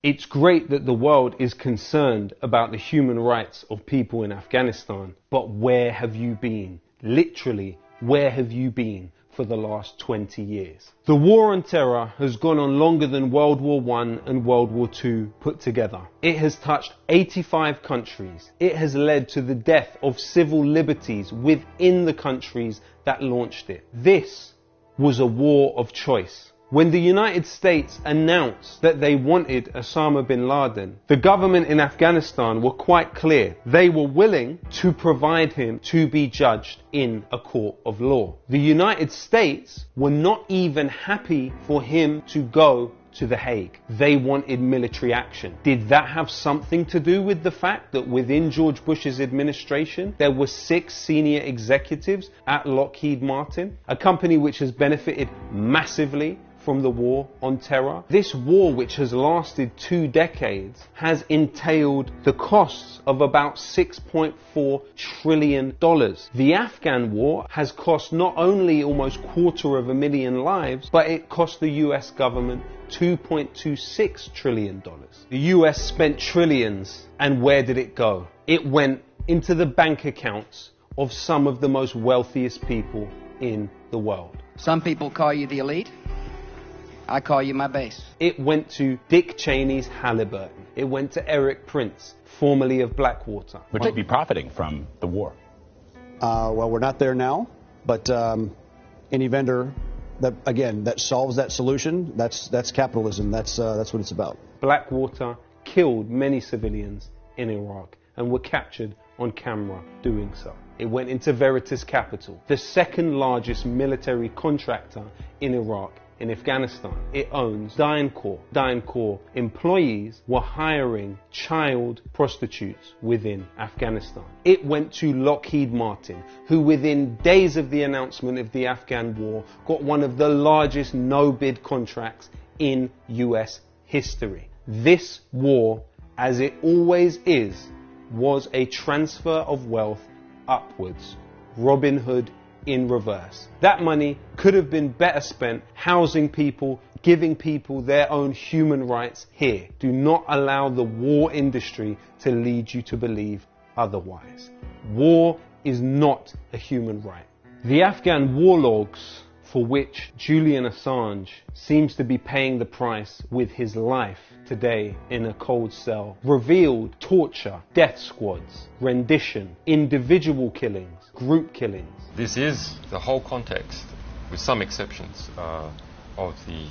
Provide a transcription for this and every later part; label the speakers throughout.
Speaker 1: It's great that the world is concerned about the human rights of people in Afghanistan, but where have you been? Literally, where have you been for the last 20 years? The war on terror has gone on longer than World War I and World War II put together. It has touched 85 countries. It has led to the death of civil liberties within the countries that launched it. This was a war of choice. When the United States announced that they wanted Osama bin Laden, the government in Afghanistan were quite clear. They were willing to provide him to be judged in a court of law. The United States were not even happy for him to go to The Hague. They wanted military action. Did that have something to do with the fact that within George Bush's administration there were 6 senior executives at Lockheed Martin, a company which has benefited massively from the war on terror? This war, which has lasted 2 decades, has entailed the costs of about $6.4 trillion. The Afghan war has cost not only almost 250,000 lives, but it cost the US government $2.26 trillion. The US spent trillions, and where did it go? It went into the bank accounts of some of the most wealthiest people in the world.
Speaker 2: Some people call you the elite. I call you my base.
Speaker 1: It went to Dick Cheney's Halliburton. It went to Eric Prince, formerly of Blackwater.
Speaker 3: Would you be profiting from the war?
Speaker 4: Well, we're not there now, but any vendor that solves that solution, that's capitalism. That's what it's about.
Speaker 1: Blackwater killed many civilians in Iraq and were captured on camera doing so. It went into Veritas Capital, the second largest military contractor in Iraq. In Afghanistan, it owns DynCorp. DynCorp employees were hiring child prostitutes within Afghanistan. It went to Lockheed Martin, who within days of the announcement of the Afghan war got one of the largest no-bid contracts in US history. This war, as it always is, was a transfer of wealth upwards. Robin Hood in reverse. That money could have been better spent housing people, giving people their own human rights here. Do not allow the war industry to lead you to believe otherwise. War is not a human right. The Afghan war logs, for which Julian Assange seems to be paying the price with his life today in a cold cell, revealed torture, death squads, rendition, individual killings, group killings.
Speaker 5: This is the whole context, with some exceptions, of the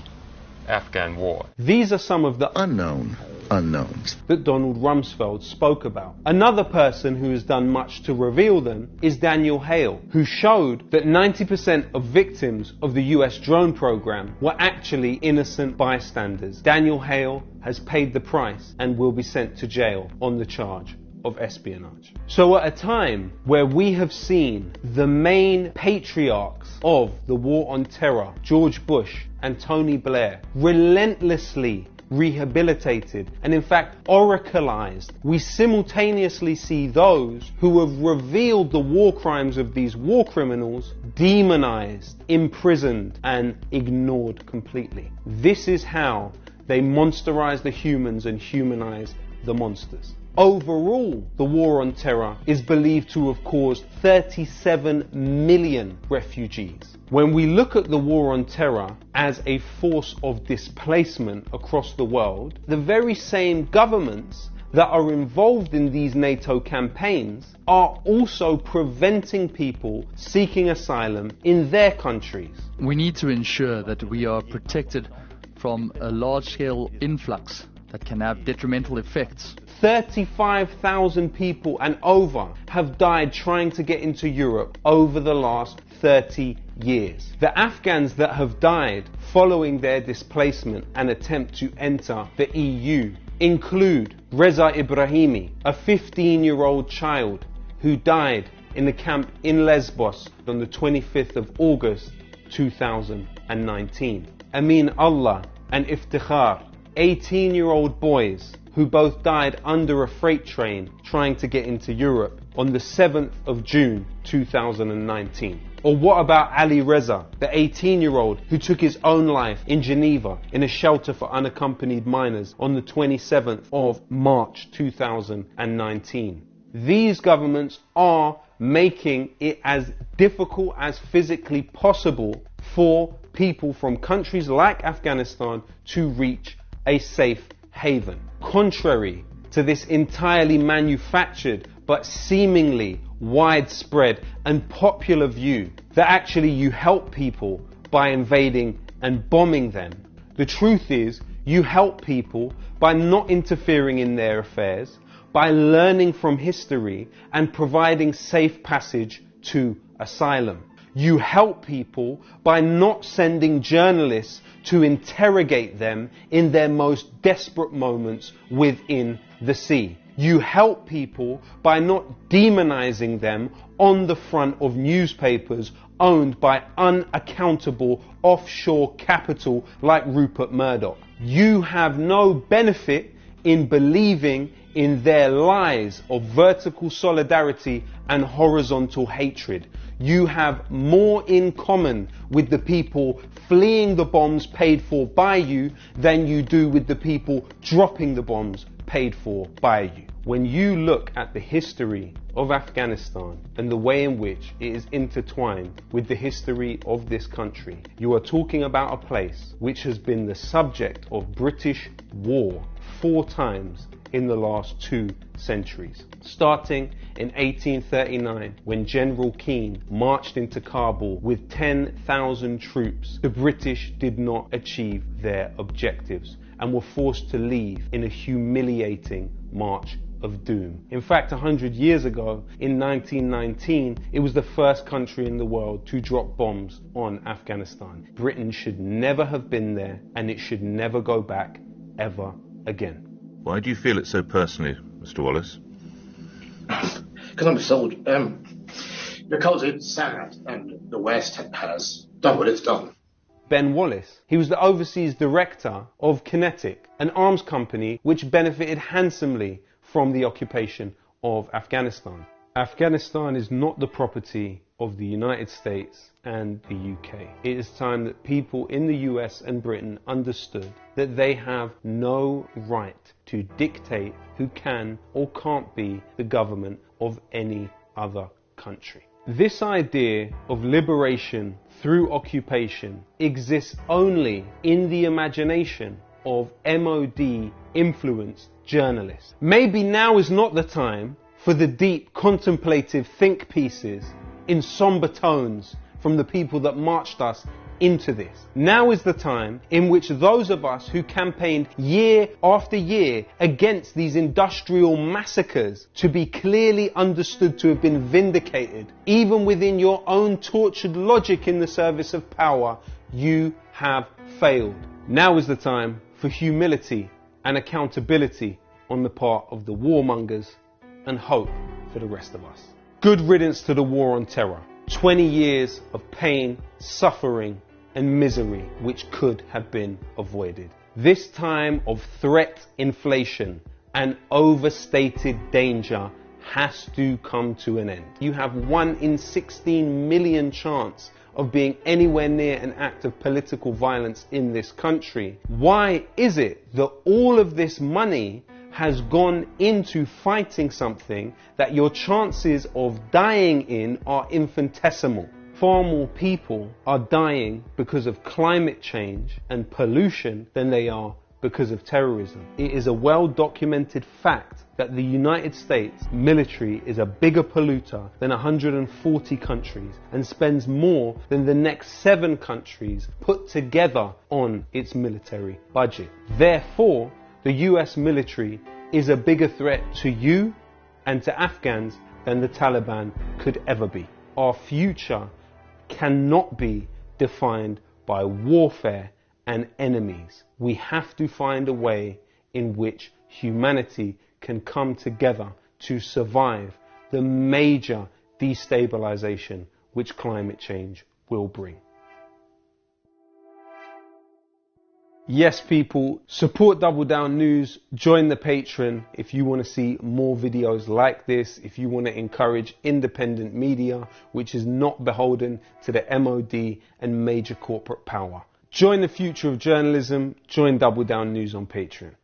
Speaker 5: Afghan war.
Speaker 1: These are some of the
Speaker 6: unknown unknowns
Speaker 1: that Donald Rumsfeld spoke about. Another person who has done much to reveal them is Daniel Hale, who showed that 90% of victims of the US drone program were actually innocent bystanders. Daniel Hale has paid the price and will be sent to jail on the charge of espionage. So at a time where we have seen the main patriarchs of the war on terror, George Bush and Tony Blair, relentlessly rehabilitated and in fact oracleized, we simultaneously see those who have revealed the war crimes of these war criminals demonized, imprisoned and ignored completely. This is how they monsterize the humans and humanize the monsters. Overall, the war on terror is believed to have caused 37 million refugees. When we look at the war on terror as a force of displacement across the world, the very same governments that are involved in these NATO campaigns are also preventing people seeking asylum in their countries.
Speaker 7: We need to ensure that we are protected from a large-scale influx that can have detrimental effects.
Speaker 1: 35,000 people and over have died trying to get into Europe over the last 30 years. The Afghans that have died following their displacement and attempt to enter the EU include Reza Ibrahimi, a 15-year-old child who died in the camp in Lesbos on the 25th of August 2019. Amin Allah and Iftikhar, 18-year-old boys who both died under a freight train trying to get into Europe on the 7th of June 2019. Or what about Ali Reza, the 18-year-old who took his own life in Geneva in a shelter for unaccompanied minors on the 27th of March 2019? These governments are making it as difficult as physically possible for people from countries like Afghanistan to reach a safe haven. Contrary to this entirely manufactured but seemingly widespread and popular view that actually you help people by invading and bombing them, the truth is you help people by not interfering in their affairs, by learning from history and providing safe passage to asylum. You help people by not sending journalists to interrogate them in their most desperate moments within the sea. You help people by not demonizing them on the front of newspapers owned by unaccountable offshore capital like Rupert Murdoch. You have no benefit in believing in their lies of vertical solidarity and horizontal hatred. You have more in common with the people fleeing the bombs paid for by you than you do with the people dropping the bombs paid for by you. When you look at the history of Afghanistan and the way in which it is intertwined with the history of this country, you are talking about a place which has been the subject of British war 4 times in the last 2 centuries. Starting in 1839, when General Keane marched into Kabul with 10,000 troops, the British did not achieve their objectives and were forced to leave in a humiliating march of doom. In fact, 100 years ago, in 1919, it was the first country in the world to drop bombs on Afghanistan. Britain should never have been there, and it should never go back ever again.
Speaker 6: Why do you feel it so personally, Mr. Wallace?
Speaker 8: Because I'm a soldier. Because it's sad, and the West has done what it's done.
Speaker 1: Ben Wallace. He was the overseas director of Kinetic, an arms company which benefited handsomely from the occupation of Afghanistan. Afghanistan is not the property of the United States and the UK. It is time that people in the US and Britain understood that they have no right to dictate who can or can't be the government of any other country. This idea of liberation through occupation exists only in the imagination of MOD-influenced journalists. Maybe now is not the time for the deep contemplative think pieces in somber tones from the people that marched us into this. Now is the time in which those of us who campaigned year after year against these industrial massacres to be clearly understood to have been vindicated, even within your own tortured logic in the service of power, you have failed. Now is the time for humility and accountability on the part of the warmongers and hope for the rest of us. Good riddance to the war on terror. 20 years of pain, suffering and misery which could have been avoided. This time of threat inflation and overstated danger has to come to an end. You have 1 in 16 million chance of being anywhere near an act of political violence in this country. Why is it that all of this money has gone into fighting something that your chances of dying in are infinitesimal? Far more people are dying because of climate change and pollution than they are because of terrorism. It is a well-documented fact that the United States military is a bigger polluter than 140 countries and spends more than the next 7 countries put together on its military budget. Therefore, the US military is a bigger threat to you and to Afghans than the Taliban could ever be. Our future cannot be defined by warfare and enemies. We have to find a way in which humanity can come together to survive the major destabilization which climate change will bring. Yes, people, support Double Down News, join the Patreon if you want to see more videos like this, if you want to encourage independent media, which is not beholden to the MOD and major corporate power. Join the future of journalism, join Double Down News on Patreon.